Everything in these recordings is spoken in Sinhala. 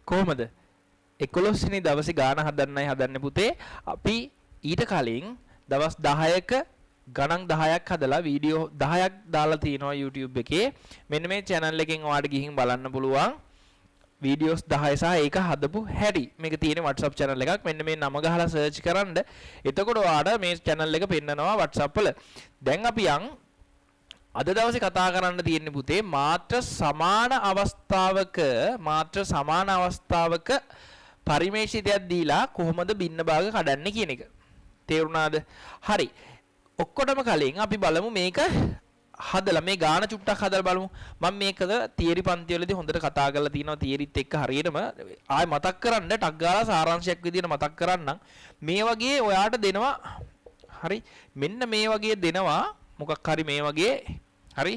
කොහොමද 11 වෙනි දවසේ ගාන හදන්නයි හදන්නේ පුතේ. අපි ඊට කලින් දවස් 10ක ගණන් 10ක් හදලා වීඩියෝ 10ක් දාලා තිනවා YouTube එකේ. මෙන්න මේ channel එකෙන් ඔයාලට ගිහින් බලන්න පුළුවන්. වීඩියෝස් 10 සහ ඒක හදපු හැටි. මේක තියෙන WhatsApp channel එකක්. මෙන්න මේ නම ගහලා search කරන්න. එතකොට ඔයාලට මේ channel එක පෙන්නනවා WhatsApp වල. දැන් අපි අද දවසේ කතා කරන්න තියෙන්නේ පුතේ මාත්‍ර සමාන අවස්ථාවක පරිමේෂිතයක් දීලා කොහොමද බින්න භාග කඩන්නේ කියන එක. තේරුණාද? හරි. ඔක්කොටම කලින් අපි බලමු මේක හදලා මේ ගාන චුට්ටක් හදලා බලමු. මම මේකද තියරි පන්ති වලදී හොඳට කතා කරලා තිනවා තියරිත් එක්ක හරියටම ආයෙ මතක් කරන්න ටක් ගාලා සාරාංශයක් විදියට මතක් කරන්නම්. මේ වගේ ඔයාට දෙනවා. හරි. මෙන්න මේ වගේ දෙනවා. මොකක් හරි මේ වගේ හරි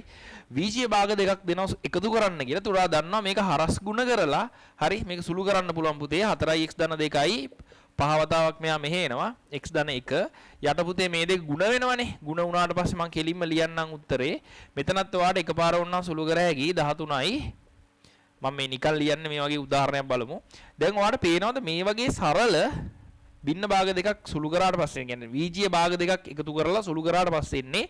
විජය භාග දෙකක් දෙනවා එකතු කරන්න කියලා. තුරා දන්නවා මේක හරස් ගුණ කරලා හරි මේක සුළු කරන්න පුළුවන් පුතේ 4x ධන 2යි පහවතාවක් මෙයා මෙහෙ එනවා x ධන 1 යට පුතේ මේ දෙක ගුණ වෙනවනේ. ගුණ වුණාට පස්සේ මම කෙලින්ම ලියන්නම් උත්තරේ. මෙතනත් ඔයාලට එකපාර වුණා සුළු කර හැකි 13යි. මම මේ නිකන් ලියන්නේ මේ වගේ උදාහරණයක් බලමු. දැන් ඔයාලට පේනවද මේ වගේ සරල භින්න භාග දෙකක් සුළු කරාට පස්සේ කියන්නේ විජය භාග දෙකක් එකතු කරලා සුළු කරාට පස්සේ ඉන්නේ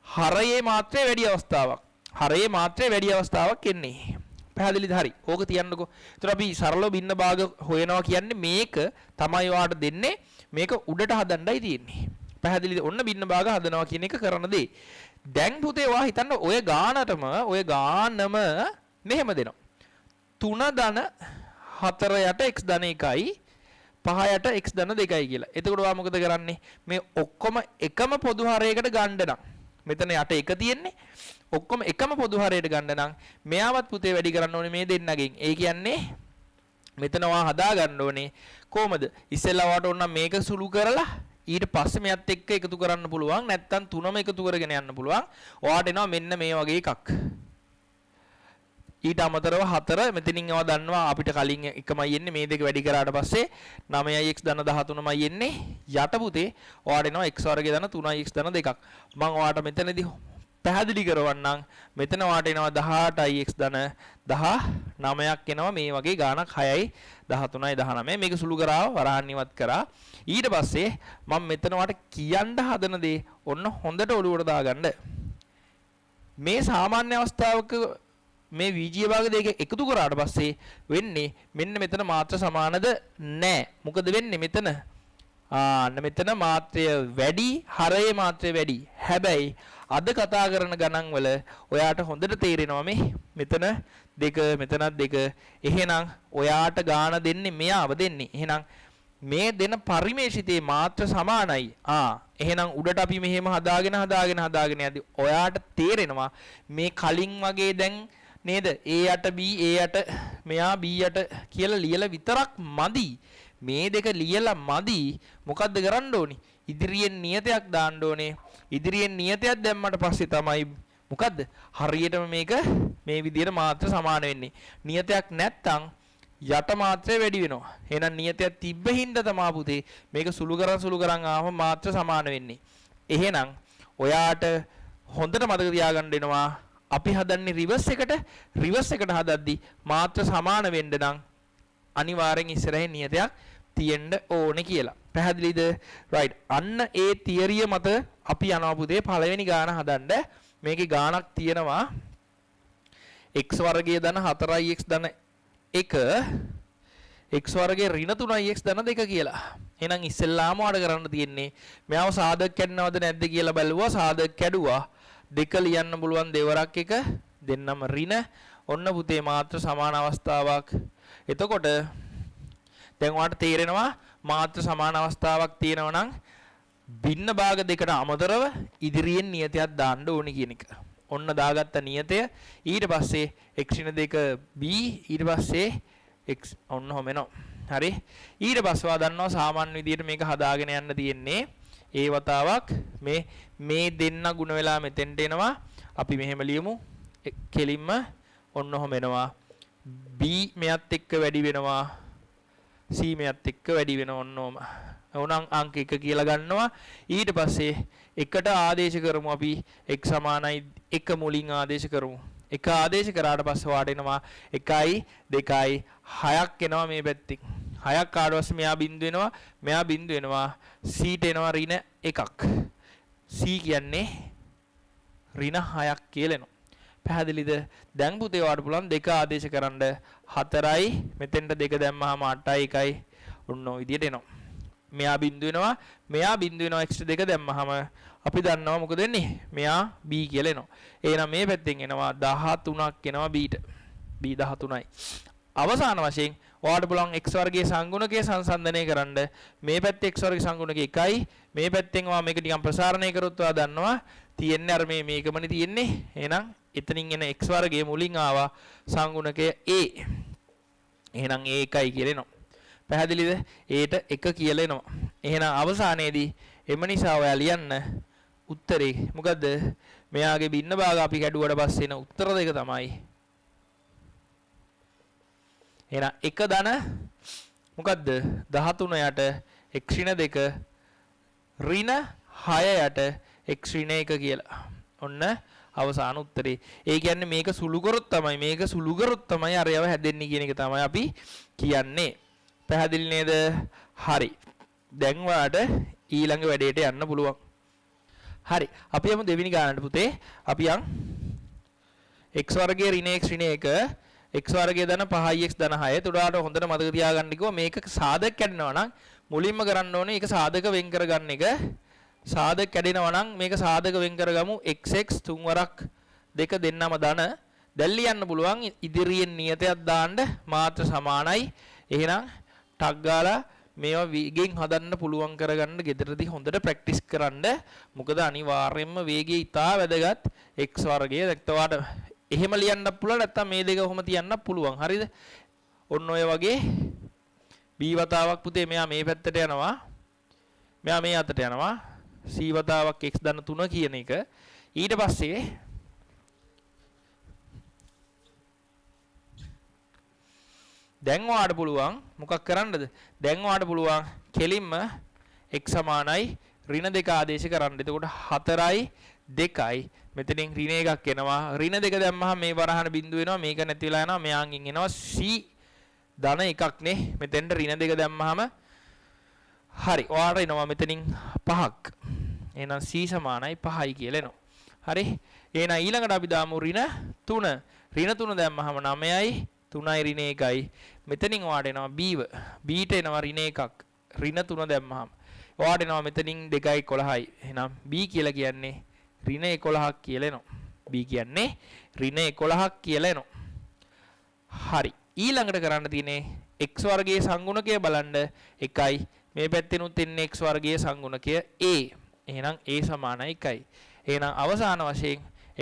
හරයේ මාත්‍රේ වැඩි අවස්ථාවක්. හරයේ මාත්‍රේ වැඩි අවස්ථාවක් එන්නේ. පැහැදිලිද? හරි. ඕක තියන්නකෝ. ඒතර අපි සරලව බින්න භාග හොයනවා කියන්නේ මේක තමයි ඔයාලට දෙන්නේ. මේක උඩට හදන්නයි තියෙන්නේ. පැහැදිලිද? ඔන්න බින්න භාග හදනවා කියන එක කරන දේ. දැන් පුතේ ඔයා හිතන්න ඔය ගානම මෙහෙම දෙනවා. 3 ධන 4 යට x ධන 1යි 5 යට x ධන 2යි කියලා. එතකොට ඔයා මොකද කරන්නේ? මේ ඔක්කොම එකම පොදු හරයකට ගන්න නම් මෙතන යට එක තියෙන්නේ. ඔක්කොම එකම පොදු හරයට ගන්න නම් මෙයාවත් පුතේ වැඩි කරන්න ඕනේ මේ දෙන්නගෙන්. ඒ කියන්නේ මෙතන ඔයා හදා ගන්න ඕනේ කොහමද? ඉස්සෙල්ලා ඔයාට ඕන මේක සුළු කරලා ඊට පස්සේ මෙයත් එක්ක එකතු කරන්න පුළුවන්. නැත්තම් තුනම එකතු කරගෙන යන්න පුළුවන්. ඔයාට එනවා මෙන්න මේ වගේ එකක්. ඊට අමතරව 4 මෙතනින් ඒවා දන්නවා අපිට කලින් එකමයි එන්නේ. මේ දෙක වැඩි කරාට පස්සේ 9x ධන 13මයි එන්නේ. යට පුතේ ඔයාට එනවා x වර්ගය ධන 3x ධන 2ක්. මම ඔයාට මෙතනදී පැහැදිලි කරවන්නම්. මෙතන ඔයාට එනවා 18x ධන 19ක් එනවා. මේ වගේ ගාණක් 6යි 13යි 19. මේක සුළු කරා වරහන් ඉවත් කරා. ඊට පස්සේ මම මෙතන ඔයාට කියන්න හදන දේ ඔන්න හොඳට ඔලුවට දාගන්න. මේ සාමාන්‍ය අවස්ථාවක මේ විජය භාග දෙක එකතු කරාට පස්සේ වෙන්නේ මෙන්න මෙතන මාත්‍ර සමානද නැහැ. මොකද වෙන්නේ මෙතන මෙතන මාත්‍රය වැඩි හරයේ මාත්‍රය වැඩි. හැබැයි අද කතා කරන ගණන් වල ඔයාට හොඳට තේරෙනවා මේ මෙතන දෙක මෙතනත් දෙක. එහෙනම් ඔයාට ගාන දෙන්නේ මෙයාව දෙන්නේ. එහෙනම් මේ දෙන පරිමේෂිතේ මාත්‍ර සමානයි. එහෙනම් උඩට අපි මෙහෙම හදාගෙන යද්දි ඔයාට තේරෙනවා මේ කලින් වගේ දැන් නේද? A යට B A යට මෙයා B යට කියලා ලියලා විතරක් මදි. මේ දෙක ලියලා මදි. මොකද්ද කරන්න ඕනි? ඉදිරියෙන් නියතයක් දාන්න ඕනේ. ඉදිරියෙන් නියතයක් දැම්මට පස්සේ තමයි මොකද්ද? හරියටම මේක මේ විදිහට මාත්‍ර සමාන වෙන්නේ. නියතයක් නැත්තම් යට මාත්‍රය වැඩි වෙනවා. එහෙනම් නියතයක් තිබ්බ හින්දා තමයි පුතේ මේක සුළු කරන් ආවම මාත්‍ර සමාන වෙන්නේ. එහෙනම් ඔයාට හොඳට මතක තියාගන්න වෙනවා අපි හදන්නේ රිවර්ස් එකට හදද්දි මාත්‍ර සමාන වෙන්න නම් අනිවාර්යෙන් ඉස්සරහින් නියතයක් තියෙන්න ඕනේ කියලා. පැහැදිලිද? රයිට්. අන්න ඒ තියරිය මත අපි යනවා පුතේ පළවෙනි ගාන හදන්න. මේකේ ගානක් තියෙනවා x වර්ගය ධන 4x ධන 1 x වර්ගය ඍණ 3x ධන 2 කියලා. එහෙනම් ඉස්සෙල්ලාම වඩ කරන්න තියෙන්නේ මෙයාව සාධක කැඩනවද නැද්ද කියලා බලුවා. සාධක කැඩුවා. දෙක ලියන්න පුළුවන් දෙවරක් එක දෙන්නම ඍණ. ඔන්න පුතේ මාත්‍ර සමාන අවස්ථාවක්. එතකොට දැන් ඔයාලට තේරෙනවා මාත්‍ර සමාන අවස්ථාවක් තියෙනවා නම් භින්න භාග දෙකට අමතරව ඉදිරියෙන් නියතයක් දාන්න ඕනේ කියන එක. ඔන්න දාගත්ත නියතය. ඊට පස්සේ x ඍණ 2 b ඊට පස්සේ x ඔන්න ඔහම එනවා. හරි. ඊට පස්සේ ඔයා දන්නවා සාමාන්‍ය විදියට මේක හදාගෙන යන්න තියෙන්නේ. ඒ වතාවක් මේ දෙන්න ගුණ වෙලා මෙතෙන්ට එනවා. අපි මෙහෙම ලියමු. කෙලින්ම ඔන්න ඔහම එනවා. b මෙයත් එක්ක වැඩි වෙනවා. c මෙයත් එක්ක වැඩි වෙනවා. ඔන්නෝම. උණන් අංක 1 කියලා ගන්නවා. ඊට පස්සේ එකට ආදේශ කරමු අපි x සමානයි 1 මුලින් ආදේශ කරමු. 1 ආදේශ කරාට පස්සේ වාට එනවා 1යි 2යි 6ක් එනවා මේ පැත්තෙන්. 6ක් ආවට පස්සේ මෙයා බිඳු වෙනවා. මෙයා බිඳු වෙනවා. C ට එනවා ඍණ 1ක්. C කියන්නේ ඍණ 6ක් කියලා එනවා. පැහැදිලිද? දැන් පුතේ ඔයාලට පුළුවන් දෙක ආදේශ කරන්න 4යි මෙතෙන්ට දෙක දැම්මහම 8යි 1යි ඔන්න ඔය විදිහට එනවා. මෙයා බිඳු වෙනවා. මෙයා බිඳු වෙනවා x දෙක දැම්මහම අපි දන්නවා මොකද වෙන්නේ? මෙයා b කියලා එනවා. එහෙනම් මේ පැත්තෙන් එනවා 13ක් එනවා b ට. b 13යි. අවසාන වශයෙන් ඔයාලට පුළුවන් x වර්ගයේ සංගුණකයේ සංසන්දනය කරන්න. මේ පැත්තේ x වර්ගයේ සංගුණකය 1යි. මේ පැත්තෙන් ඔයා මේක නිකන් ප්‍රසාරණය කරොත් ඔයා දන්නවා තියෙන්නේ අර මේකමනේ තියෙන්නේ. එහෙනම් එතනින් එන x වර්ගයේ මුලින් ආවා සංගුණකය a. එහෙනම් a 1යි කියලා එනවා. පැහැදිලිද? ඒට 1 කියලා එනවා. එහෙනම් අවසානයේදී එම නිසා ඔයා ලියන්න උත්තරේ මොකද්ද? මෙයාගේ බින්න භාග අපි කැඩුවට පස්සේ එන උත්තර දෙක තමයි. එහෙනම් 1 ධන මොකද්ද? 13 යට x ඍණ 2 ඍණ 6 යට x ඍණ 1 කියලා. ඔන්න අවසාන උත්තරේ. ඒ කියන්නේ මේක සුළු කරොත් තමයි අරයව හැදෙන්නේ කියන එක තමයි අපි කියන්නේ. පැහැදිලි නේද? හරි. දැන් ඔයාලට ඊළඟ වැඩේට යන්න පුළුවන්. හරි. අපි යමු දෙවෙනි ගානට පුතේ. අපි යන් x වර්ගයේ ඍණ x ඍණ 1 x වර්ගයේ ධන 5x ධන 6. උඩාට හොඳට මතක තියාගන්න කිව්වා මේක සාධක කැඩෙනවා නම් මුලින්ම කරන්න ඕනේ ඒක සාධක වෙන් කරගන්න එක. සාධක කැඩෙනවා නම් මේක සාධක වෙන් කරගමු xx 3 වරක් දෙක දෙන්නම ධන. දැන් ලියන්න පුළුවන් ඉදිරියෙන් නියතයක් දාන්න මාත්‍ර සමානයි. එහෙනම් ටක් ගාලා මේවා වේගෙන් හදන්න පුළුවන් කරගන්න ගෙදරදී හොඳට ප්‍රැක්ටිස් කරන්න. මොකද අනිවාර්යයෙන්ම වේගය ඉතා වැදගත්. x වර්ගයේ දැක්තවාට එහෙම ලියන්න පුළුවන් නැත්නම් මේ දෙක කොහොම තියන්න පුළුවන්. හරිද? ඔන්න ඔය වගේ b වතාවක් පුතේ මෙයා මේ පැත්තට යනවා. මෙයා මේ අතට යනවා. c වතාවක් x ධන 3 කියන එක. ඊට පස්සේ දැන් ඔයාලට පුළුවන් මොකක් කරන්නද? දැන් ඔයාලට පුළුවන් කෙලින්ම x සමානයි ඍණ 2 ආදේශ කරන්න. එතකොට 4යි 2යි මෙතනින් ඍණ 1ක් එනවා. ඍණ 2 දැම්මහම මේ වරහන බිඳුව වෙනවා. මේක නැති වෙලා යනවා. මෙයාගෙන් එනවා c ධන 1ක් නේ. මෙතෙන්ට ඍණ 2 දැම්මහම හරි. ඔයාලට එනවා මෙතනින් 5ක්. එහෙනම් c සමානයි 5යි කියලා එනවා. හරි. එහෙනම් ඊළඟට අපි දාමු ඍණ 3. ඍණ 3 දැම්මහම 9යි 3යි ඍණ 1යි. මෙතනින් ඔයාලට එනවා b ට එනවා ඍණ 1ක්. ඍණ 3 දැම්මහම ඔයාලට එනවා මෙතනින් 2යි 11යි. එහෙනම් b කියලා කියන්නේ ඍණ 11ක් කියලා එනවා. b කියන්නේ ඍණ 11ක් කියලා එනවා. හරි. ඊළඟට කරන්න තියෙන්නේ x වර්ගයේ සංගුණකය බලන්න 1යි. මේ පැත්තෙනුත් එන්නේ x වර්ගයේ සංගුණකය a. එහෙනම් a සමානයි 1යි. එහෙනම් අවසාන වශයෙන්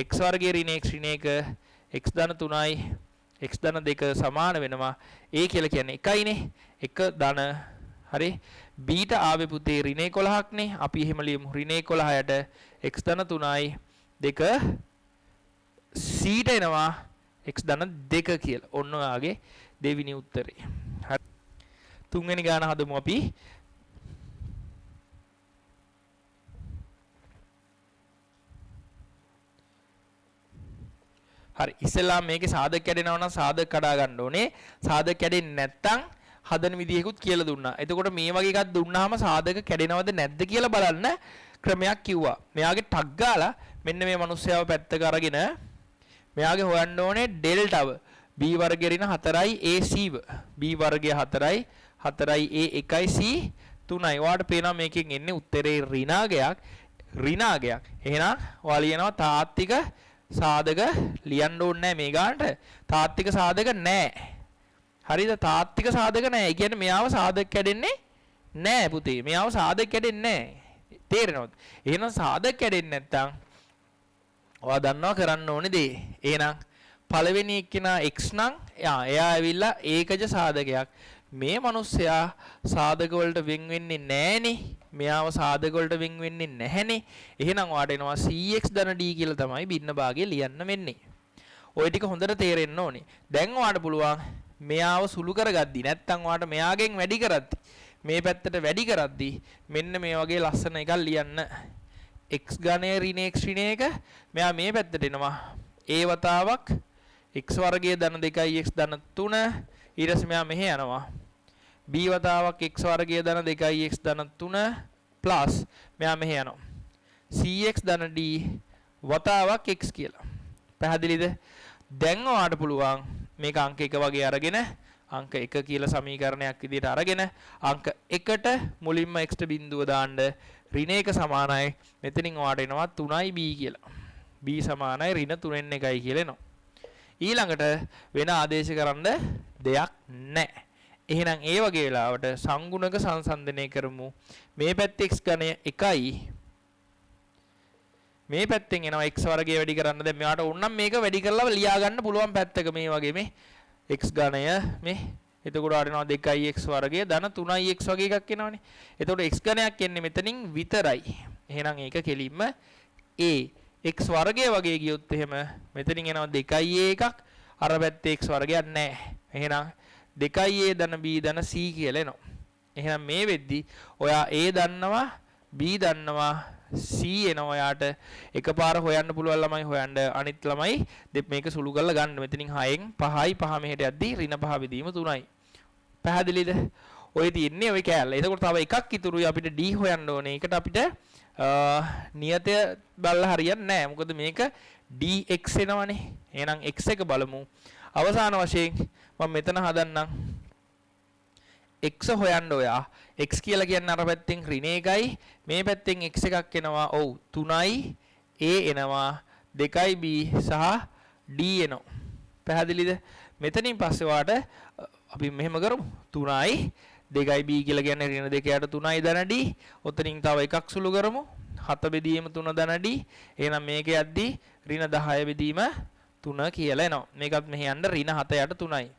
x වර්ගයේ ඍණ x ඍණ 1 x ධන 3යි x ධන 2 සමාන වෙනවා. a කියලා කියන්නේ 1යිනේ. 1 ධන හරි. b ට ආවේ පුතේ ඍණ 11ක් නේ. අපි එහෙම ලියමු ඍණ 11ට x ධන 3යි 2 c ට එනවා x ධන 2 කියලා. ඔන්න ඔයාගේ දෙවෙනි උත්තරේ. හරි. තුන්වෙනි ගාන හදමු අපි. හරි. ඉස්සෙල්ලා මේකේ සාධක කැඩෙනවා නම් සාධක කඩා ගන්න ඕනේ. සාධක කැඩෙන්නේ නැත්තම් හදන විදියකුත් කියලා දුන්නා. එතකොට මේ වගේ එකක් දුන්නාම සාධක කැඩෙනවද නැද්ද කියලා බලන්න ක්‍රමයක් කිව්වා. මෙයාගේ ටක් ගාලා මෙන්න මේ මිනිස්සයව පැත්තක අරගෙන මෙයාගේ හොයන්න ඕනේ ඩෙල්ටාව. b වර්ගය ඍණ 4යි ac b වර්ගය 4යි 4යි a 1යි c 3යි. ඔයාලට පේනවා මේකෙන් එන්නේ උත්තරේ ඍණාගයක්. එහෙනම් ඔයා ලියනවා තාත්තික සාධක ලියන්න ඕනේ නැහැ මේ ගානට. තාත්තික සාධක නැහැ. හරිද? තාත්තික සාධක නැහැ. ඒ කියන්නේ මෙයාව සාධක කැඩෙන්නේ නැහැ පුතේ. මෙයාව සාධක කැඩෙන්නේ නැහැ. තේරෙනවද? එහෙනම් සාධක කැඩෙන්නේ නැත්තම් ඔයා දන්නවා කරන්න ඕනේ දේ. එහෙනම් පළවෙනි එක්කෙනා x නම් එයා ඇවිල්ලා ඒකජ සාධකයක්. මේ මිනිස්සයා සාධක වලට වෙන් වෙන්නේ නැහනේ. මෙයාව සාධක වලට වෙන් වෙන්නේ නැහනේ. එහෙනම් ඔයාට එනවා cx ධන d කියලා තමයි බින්න භාගය ලියන්න වෙන්නේ. ඔය ටික හොඳට තේරෙන්න ඕනේ. දැන් ඔයාට පුළුවන් මෙයාව සුළු කරගද්දි නැත්නම් ඔයාට මෙයාගෙන් වැඩි කරද්දි මේ පැත්තට වැඩි කරද්දි මෙන්න මේ වගේ ලස්සන එකක් ලියන්න. x ඝනය ඍණ x ඍණ 1 මෙයා මේ පැත්තට එනවා a වතාවක් x වර්ගයේ ධන 2යි x ධන 3 ඊට පස්සේ මෙයා මෙහෙ යනවා b වතාවක් x වර්ගය ධන 2යි x ධන 3 plus මෙයා මෙහෙ යනවා cx ධන d වතාවක් x කියලා. පැහැදිලිද? දැන් ඔයාලට පුළුවන් මේක අංක 1 වගේ අරගෙන අංක 1 කියලා සමීකරණයක් විදිහට අරගෙන අංක 1ට මුලින්ම x ට බිඳුව දාන්න ඍණ 1 සමානයි මෙතනින් ඔයාලට එනවා 3යි b කියලා. b සමානයි ඍණ 3න් 1යි කියලා එනවා. ඊළඟට වෙන ආදේශ කරන්න දෙයක් නැහැ. එහෙනම් ඒ වගේ වෙලාවට සංගුණක සංසන්දනය කරමු. මේ පැත්තේ x ඝනය 1යි. මේ පැත්තෙන් එනවා x වර්ගය වැඩි කරන්න. දැන් මෙයාට ඕනනම් මේක වැඩි කරලා ලියා ගන්න පුළුවන් පැත්තක මේ වගේ මේ x ඝනය මේ එතකොට ආරෙනවා 2x වර්ගය ධන 3x වගේ එකක් එනවනේ. එතකොට x ඝනයක් එන්නේ මෙතනින් විතරයි. එහෙනම් ඒක කෙලින්ම a x වර්ගය වගේ ගියොත් එහෙම මෙතනින් එනවා 2a එකක් අර පැත්තේ x වර්ගයක් නැහැ. එහෙනම් 2a ධන b ධන c කියලා එනවා. එහෙනම් මේ වෙද්දි ඔයා a දන්නවා b දන්නවා c එනවා ඔයාට එකපාර හොයන්න පුළුවන් ළමයි හොයන්න අනිත් ළමයි මේක සුළු කරලා ගන්න. මෙතනින් 6න් 5යි 5 මෙහෙට යද්දී ඍණ 5 බෙදීම 3යි. පැහැදිලිද? ඔය තියන්නේ ඔය කෑල්ල. එතකොට තව එකක් ඉතුරුයි අපිට d හොයන්න ඕනේ. ඒකට අපිට නියතය බලලා හරියන්නේ නැහැ. මොකද මේක dx එනවනේ. එහෙනම් x එක බලමු. අවසාන වශයෙන් මම මෙතන හදන්නම් x හොයන්න ඔයා x කියලා කියන්නේ අර පැත්තෙන් ඍණ 1යි මේ පැත්තෙන් x එකක් එනවා. ඔව් 3යි a එනවා 2යි b සහ d එනවා. පැහැදිලිද? මෙතනින් පස්සේ වාට අපි මෙහෙම කරමු 3යි 2යි b කියලා කියන්නේ ඍණ 2යට 3යි ධන d. ඔතනින් තව එකක් සුළු කරමු 7 බෙදීම 3 ධන d. එහෙනම් මේක යද්දී ඍණ 10 බෙදීම 3 කියලා එනවා. මේකත් මෙහෙ යන්න ඍණ 7 යට 3යි.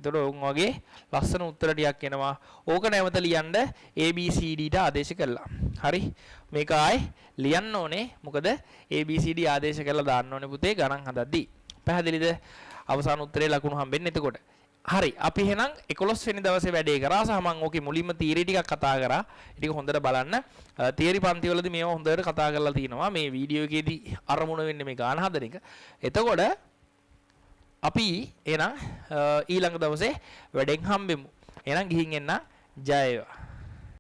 එතකොට ඕන් වගේ ලස්සන උත්තර ටිකක් එනවා. ඕක නැවත ලියන්න A B C D ට ආදේශ කළා. හරි. මේක ආයේ ලියන්න ඕනේ. මොකද A B C D ආදේශ කරලා දාන්න ඕනේ පුතේ ගණන් හදද්දී. පැහැදිලිද? අවසාන උත්තරේ ලකුණු හම්බෙන්නේ එතකොට. හරි. අපි එහෙනම් 11 වෙනි දවසේ වැඩේ කරා සහ මම ඕකේ මුලින්ම තියරි ටිකක් කතා කරා. ටික හොඳට බලන්න. තියරි පන්තිවලදී මේවා හොඳට කතා කරලා තිනවා. මේ වීඩියෝ එකේදී අරමුණ වෙන්නේ මේ ගාන හදන එක. එතකොට අපි එහෙනම් ඊළඟ දවසේ වැඩෙන් හම්බෙමු. එහෙනම් ගිහින් එන්න ජය වේවා.